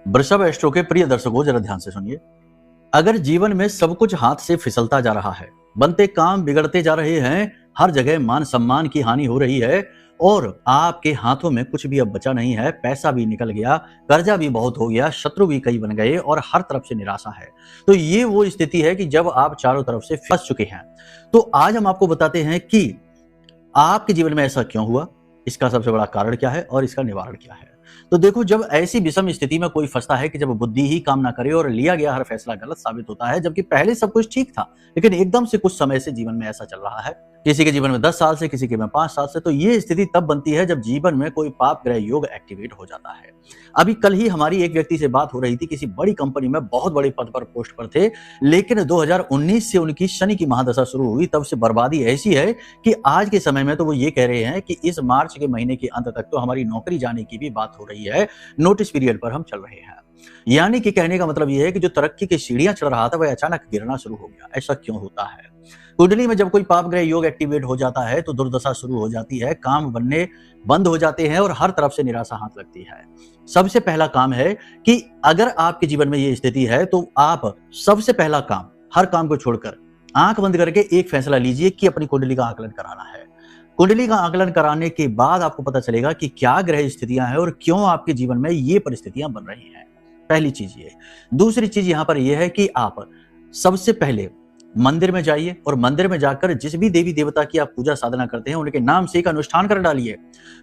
वृषभ एस्ट्रो के प्रिय दर्शकों, जरा ध्यान से सुनिए। अगर जीवन में सब कुछ हाथ से फिसलता जा रहा है, बनते काम बिगड़ते जा रहे हैं, हर जगह मान सम्मान की हानि हो रही है और आपके हाथों में कुछ भी अब बचा नहीं है, पैसा भी निकल गया, कर्जा भी बहुत हो गया, शत्रु भी कई बन गए और हर तरफ से निराशा है, तो ये वो स्थिति है कि जब आप चारों तरफ से फंस चुके हैं। तो आज हम आपको बताते हैं कि आपके जीवन में ऐसा क्यों हुआ, इसका सबसे बड़ा कारण क्या है और इसका निवारण क्या है। तो देखो, जब ऐसी विषम स्थिति में कोई फंसता है कि जब बुद्धि ही काम ना करे और लिया गया हर फैसला गलत साबित होता है, जबकि पहले सब कुछ ठीक था, लेकिन एकदम से कुछ समय से जीवन में ऐसा चल रहा है, किसी के जीवन में 10 साल से, किसी के में 5 साल से, तो ये स्थिति तब बनती है जब जीवन में कोई पाप ग्रह योग एक्टिवेट हो जाता है। अभी कल ही हमारी एक व्यक्ति से बात हो रही थी, किसी बड़ी कंपनी में बहुत बड़े पद पर पोस्ट पर थे, लेकिन 2019 से उनकी शनि की महादशा शुरू हुई, तब से बर्बादी ऐसी है कि आज के समय में तो वो ये कह रहे हैं कि इस मार्च के महीने के अंत तक तो हमारी नौकरी जाने की भी बात हो रही है, नोटिस पीरियड पर हम चल रहे हैं। यानी कि कहने का मतलब यह है कि जो तरक्की की सीढ़ियां चढ़ रहा था वह अचानक गिरना शुरू हो गया। ऐसा क्यों होता है? कुंडली में जब कोई पाप ग्रह योग एक्टिवेट हो जाता है तो दुर्दशा शुरू हो जाती है, काम बनने बंद हो जाते हैं और हर तरफ से निराशा हाथ लगती है। सबसे पहला काम है कि अगर आपके जीवन में ये स्थिति है तो आप सबसे पहला काम, हर काम को छोड़कर आंख बंद करके एक फैसला लीजिए कि अपनी कुंडली का आकलन कराना है। कुंडली का आकलन कराने के बाद आपको पता चलेगा कि क्या ग्रह स्थितियां हैं और क्यों आपके जीवन में ये परिस्थितियां बन रही हैं। पहली चीज ये। दूसरी चीज यहां पर यह है कि आप सबसे पहले मंदिर में जाइए और मंदिर में जाकर जिस भी देवी देवता की आप पूजा साधना करते हैं उनके नाम से एक अनुष्ठान कर डालिए।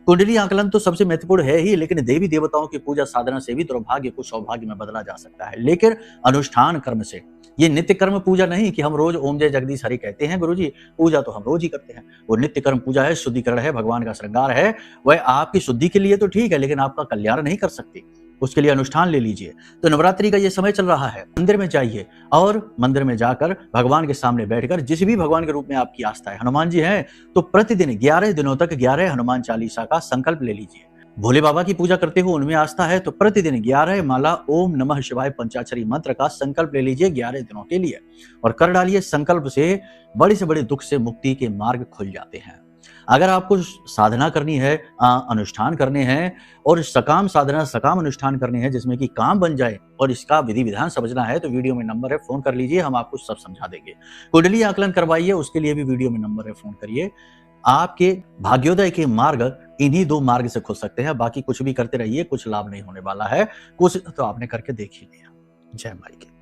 कुंडली आकलन तो सबसे महत्वपूर्ण है ही, लेकिन देवी देवताओं की पूजा साधना से भी दुर्भाग्य को सौभाग्य में बदला जा सकता है, लेकिन अनुष्ठान कर्म से। ये नित्य कर्म पूजा नहीं कि हम रोज ओम जय जगदीश हरि कहते हैं गुरुजी, पूजा तो हम रोज ही करते हैं। वो नित्य कर्म पूजा है, शुद्धिकरण है, भगवान का श्रृंगार है। वह आपकी शुद्धि के लिए तो ठीक है, लेकिन आपका कल्याण नहीं कर सकती। उसके लिए अनुष्ठान ले लीजिए। तो नवरात्रि का ये समय चल रहा है, मंदिर में जाइए और मंदिर में जाकर भगवान के सामने बैठकर जिस भी भगवान के रूप में आपकी आस्था है, हनुमान जी हैं तो प्रतिदिन 11 दिनों तक 11 हनुमान चालीसा का संकल्प ले लीजिए। भोले बाबा की पूजा करते हो, उनमें आस्था है तो प्रतिदिन 11 माला ओम नमः शिवाय पंचाक्षरी मंत्र का संकल्प ले लीजिए 11 दिनों के लिए और कर डालिए। संकल्प से बड़े से बड़े दुख से मुक्ति के मार्ग खुल जाते हैं। अगर आपको साधना करनी है, अनुष्ठान करने हैं और सकाम साधना सकाम अनुष्ठान करने हैं जिसमें कि काम बन जाए और इसका विधि विधान समझना है, तो वीडियो में नंबर है, फोन कर लीजिए, हम आपको सब समझा देंगे। कुंडली आकलन करवाइए, उसके लिए भी वीडियो में नंबर है, फोन करिए। आपके भाग्योदय के मार्ग इन्हीं 2 मार्ग से खुल सकते हैं। बाकी कुछ भी करते रहिए, कुछ लाभ नहीं होने वाला है। कुछ तो आपने करके देख ही लिया। जय माई की।